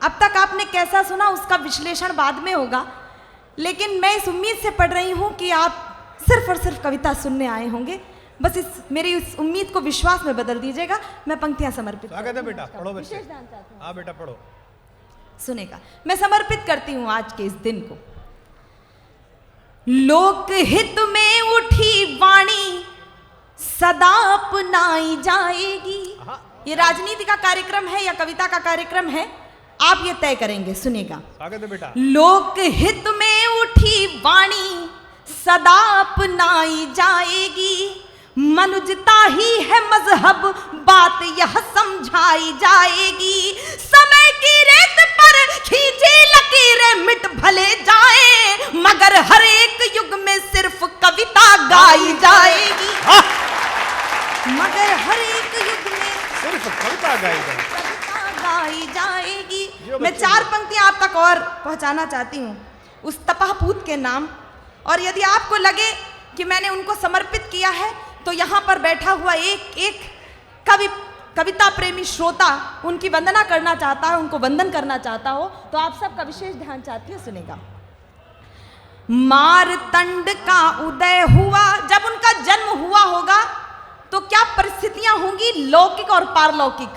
अब तक आपने कैसा सुना उसका विश्लेषण बाद में होगा, लेकिन मैं इस उम्मीद से पढ़ रही हूँ कि आप सिर्फ और सिर्फ कविता सुनने आए होंगे। बस मेरी इस उम्मीद को विश्वास में बदल दीजिएगा। मैं पंक्तियां समर्पित स्वागत है बेटा, पढ़ो बच्चे। हाँ बेटा पढ़ो। सुनेगा, मैं समर्पित करती हूँ आज के इस दिन को। लोकहित में उठी वाणी सदा अपनाई जाएगी। ये राजनीति का कार्यक्रम है या कविता का कार्यक्रम है, आप ये तय करेंगे। सुनेगा, स्वागत है बेटा। लोकहित में उठी वाणी सदा अपनाई जाएगी, मनुजता ही है मजहब बात यह समझाई जाएगी। समय की रेत पर खींची लकीरें मिट भले जाए, मगर हर एक युग में सिर्फ कविता गाई जाएगी। मगर हर एक युग में सिर्फ कविता गाई जाएगी। मैं 4 पंक्तियां आप तक और पहुंचाना चाहती हूँ उस तपापूत के नाम, और यदि आपको लगे कि मैंने उनको समर्पित किया है तो यहाँ पर बैठा हुआ एक कविता प्रेमी श्रोता उनकी वंदना करना चाहता है, उनको वंदन करना चाहता हो, तो आप सबका विशेष ध्यान चाहती हूँ। सुनेगा, मारतंड का उदय हुआ, जब उनका जन्म हुआ होगा तो क्या परिस्थितियां होंगी लौकिक और पारलौकिक,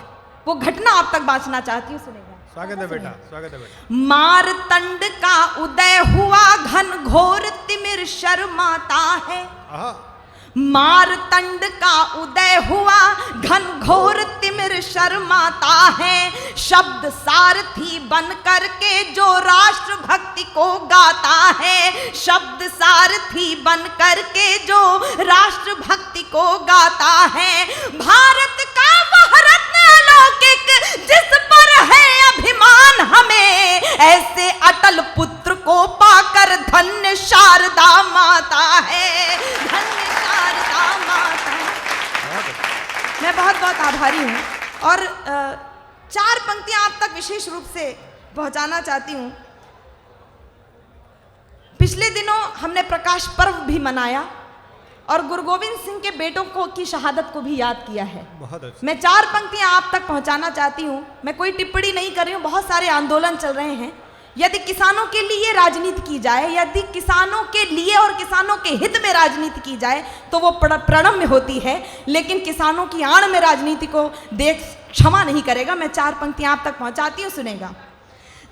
वो घटना आप तक बांचना चाहती हूँ। सुनेगा, स्वागत है बेटा, स्वागत है बेटा। मारतंड का उदय हुआ घन घोर तिमिर शर्माता है। मारतंड का उदय हुआ घन घोर तिमिर शर्माता है, शब्द सारथी बन करके जो राष्ट्र भक्ति को गाता है। शब्द सारथी बन करके जो राष्ट्र भक्ति को गाता है, भारत का वह रत्न अलौकिक जिस पर है अभिमान हमें, ऐसे अटल पुत्र को पाकर धन्य शारदा माता है। धन्य शारदा माता। मैं बहुत बहुत आभारी हूँ, और 4 पंक्तियां आप तक विशेष रूप से पहुंचाना चाहती हूँ। पिछले दिनों हमने प्रकाश पर्व भी मनाया और गुरु गोविंद सिंह के बेटों को की शहादत को भी याद किया है। मैं 4 पंक्तियां आप तक पहुंचाना चाहती हूँ। मैं कोई टिप्पणी नहीं कर रही हूँ, बहुत सारे आंदोलन चल रहे हैं। यदि किसानों के लिए राजनीति की जाए, यदि किसानों के लिए और किसानों के हित में राजनीति की जाए तो वो प्रणम्य होती है, लेकिन किसानों की आड़ में राजनीति को देख क्षमा नहीं करेगा। मैं 4 पंक्तियां आप तक पहुंचाती हूँ। सुनेगा,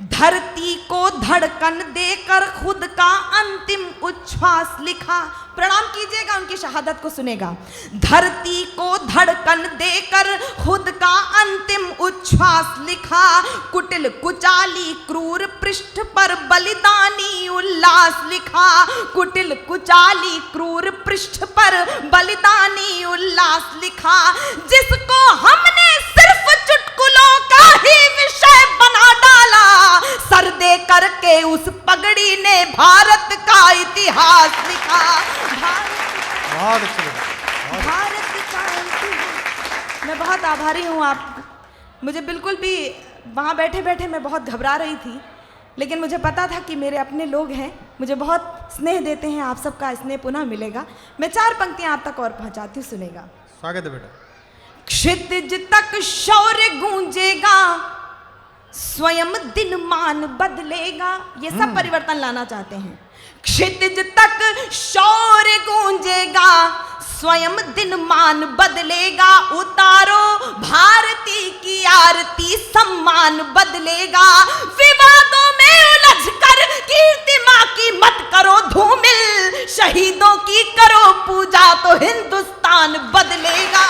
धरती को धड़कन देकर खुद का अंतिम उच्छ्वास लिखा। प्रणाम कीजिएगा उनकी शहादत को। सुनेगा, धरती को धड़कन देकर खुद का अंतिम उच्छ्वास लिखा, कुटिल कुचाली क्रूर पृष्ठ पर बलिदानी उल्लास लिखा। कुटिल कुचाली क्रूर पृष्ठ पर बलिदानी उल्लास लिखा, जिसको हमने सिर्फ चुटकुलों का ही विषय बना डाला, सर दे करके उस पगड़ी ने भारत का इतिहास लिखा। भारत का इतिहास। मैं बहुत आभारी हूँ आप। मुझे बिल्कुल भी वहाँ बैठे बैठे मैं बहुत घबरा रही थी, लेकिन मुझे पता था कि मेरे अपने लोग हैं, मुझे बहुत स्नेह देते हैं। आप सबका स्नेह पुनः मिलेगा। मैं 4 पंक्तियां आप तक और पहुंचाती हूँ। सुनेगा, स्वागत है बेटा। क्षितिज तक शौर्य गूंजेगा, स्वयं दिन मान बदलेगा। ये सब परिवर्तन लाना चाहते हैं। क्षितिज तक शौर्य गूंजेगा, स्वयं दिन मान बदलेगा। उतारो भारती की आरती, सम्मान बदलेगा। विवादों में उलझ कर कीर्ति मां की मत करो धूमिल, शहीदों की करो पूजा तो हिंदुस्तान बदलेगा।